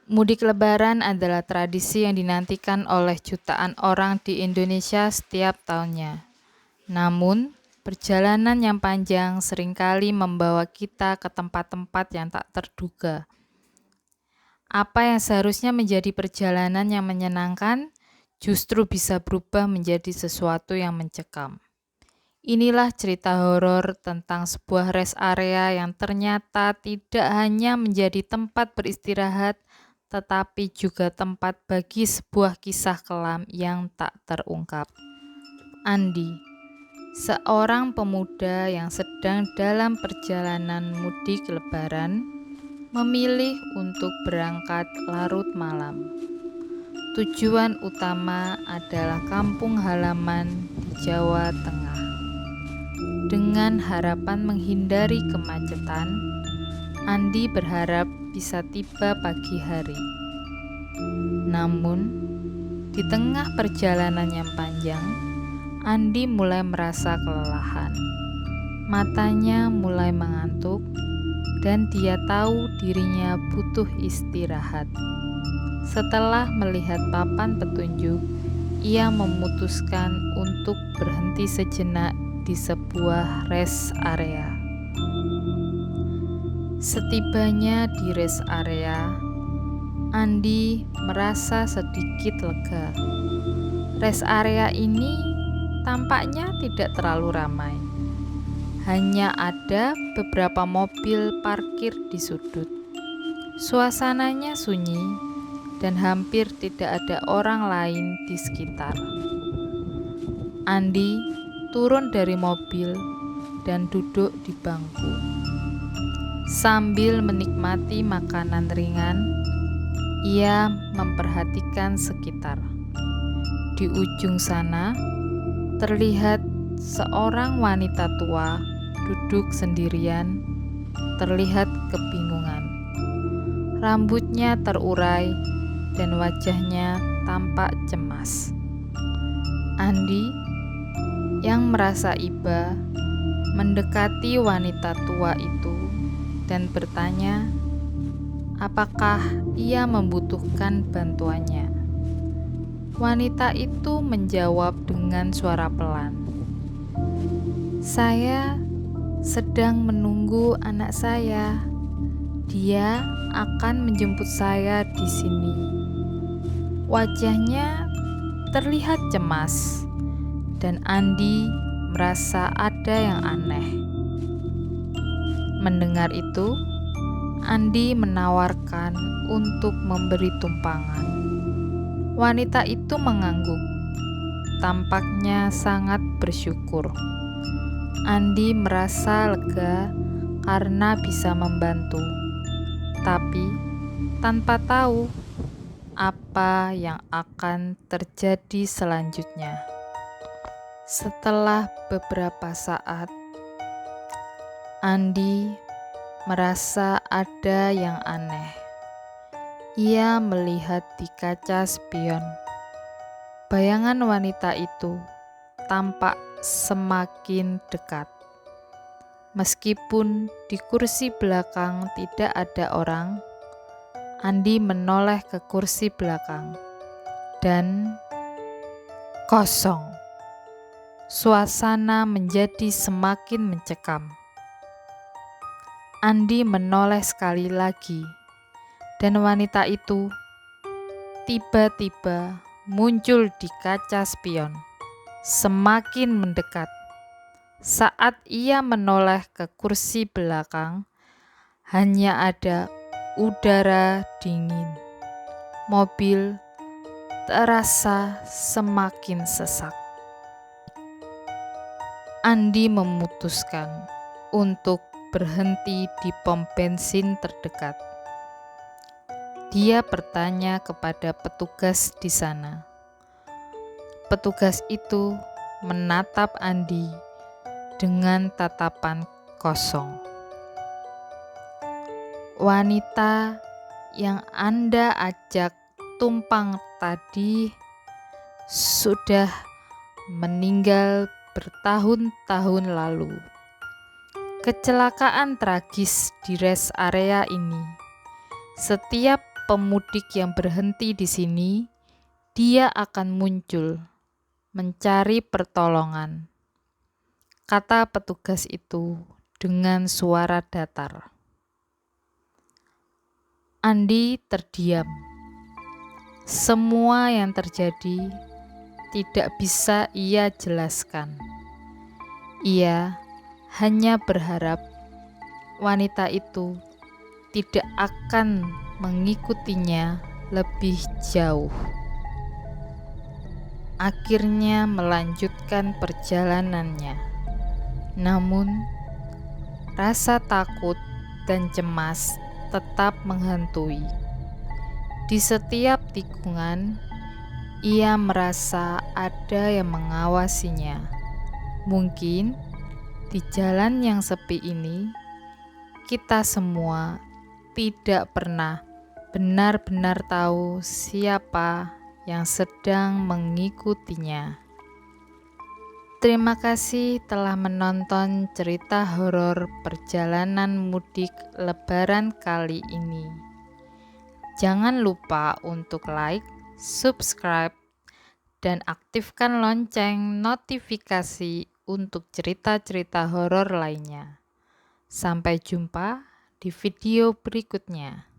Mudik Lebaran adalah tradisi yang dinantikan oleh jutaan orang di Indonesia setiap tahunnya. Namun, perjalanan yang panjang seringkali membawa kita ke tempat-tempat yang tak terduga. Apa yang seharusnya menjadi perjalanan yang menyenangkan, justru bisa berubah menjadi sesuatu yang mencekam. Inilah cerita horor tentang sebuah rest area yang ternyata tidak hanya menjadi tempat beristirahat, tetapi juga tempat bagi sebuah kisah kelam yang tak terungkap. Andi, seorang pemuda yang sedang dalam perjalanan mudik lebaran, memilih untuk berangkat larut malam. Tujuan utama adalah kampung halaman di Jawa Tengah. Dengan harapan menghindari kemacetan, Andi berharap bisa tiba pagi hari. Namun, di tengah perjalanan yang panjang, Andi mulai merasa kelelahan. Matanya mulai mengantuk, dan dia tahu dirinya butuh istirahat. Setelah melihat papan petunjuk, ia memutuskan untuk berhenti sejenak di sebuah rest area. Setibanya di rest area, Andi merasa sedikit lega. Rest area ini tampaknya tidak terlalu ramai. Hanya ada beberapa mobil parkir di sudut. Suasananya sunyi dan hampir tidak ada orang lain di sekitar. Andi turun dari mobil dan duduk di bangku. Sambil menikmati makanan ringan, ia memperhatikan sekitar. Di ujung sana, terlihat seorang wanita tua duduk sendirian, terlihat kebingungan. Rambutnya terurai dan wajahnya tampak cemas. Andi yang merasa iba mendekati wanita tua itu dan bertanya, apakah ia membutuhkan bantuannya. Wanita itu menjawab dengan suara pelan, "Saya sedang menunggu anak saya. Dia akan menjemput saya di sini." Wajahnya terlihat cemas, dan Andi merasa ada yang aneh. Mendengar itu, Andi menawarkan untuk memberi tumpangan. Wanita itu mengangguk, tampaknya sangat bersyukur. Andi merasa lega karena bisa membantu, tapi tanpa tahu apa yang akan terjadi selanjutnya. Setelah beberapa saat, Andi merasa ada yang aneh. Ia melihat di kaca spion. Bayangan wanita itu tampak semakin dekat. Meskipun di kursi belakang tidak ada orang, Andi menoleh ke kursi belakang dan kosong. Suasana menjadi semakin mencekam. Andi menoleh sekali lagi, dan wanita itu tiba-tiba muncul di kaca spion, semakin mendekat. Saat ia menoleh ke kursi belakang, hanya ada udara dingin. Mobil terasa semakin sesak. Andi memutuskan untuk berhenti di pom bensin terdekat. Dia bertanya kepada petugas di sana. Petugas itu menatap Andi dengan tatapan kosong. Wanita yang Anda ajak tumpang tadi sudah meninggal bertahun-tahun lalu. Kecelakaan tragis di rest area ini setiap setiap pemudik yang berhenti di sini, dia akan muncul, mencari pertolongan, kata petugas itu dengan suara datar. Andi terdiam. Semua yang terjadi tidak bisa ia jelaskan. Ia hanya berharap wanita itu tidak akan mengikutinya lebih jauh. Akhirnya melanjutkan perjalanannya. Namun, rasa takut dan cemas tetap menghantui. Di setiap tikungan, ia merasa ada yang mengawasinya. Mungkin di jalan yang sepi ini, kita semua tidak pernah benar-benar tahu siapa yang sedang mengikutinya. Terima kasih telah menonton cerita horor perjalanan mudik Lebaran kali ini. Jangan lupa untuk like, subscribe, dan aktifkan lonceng notifikasi untuk cerita-cerita horor lainnya. Sampai jumpa di video berikutnya.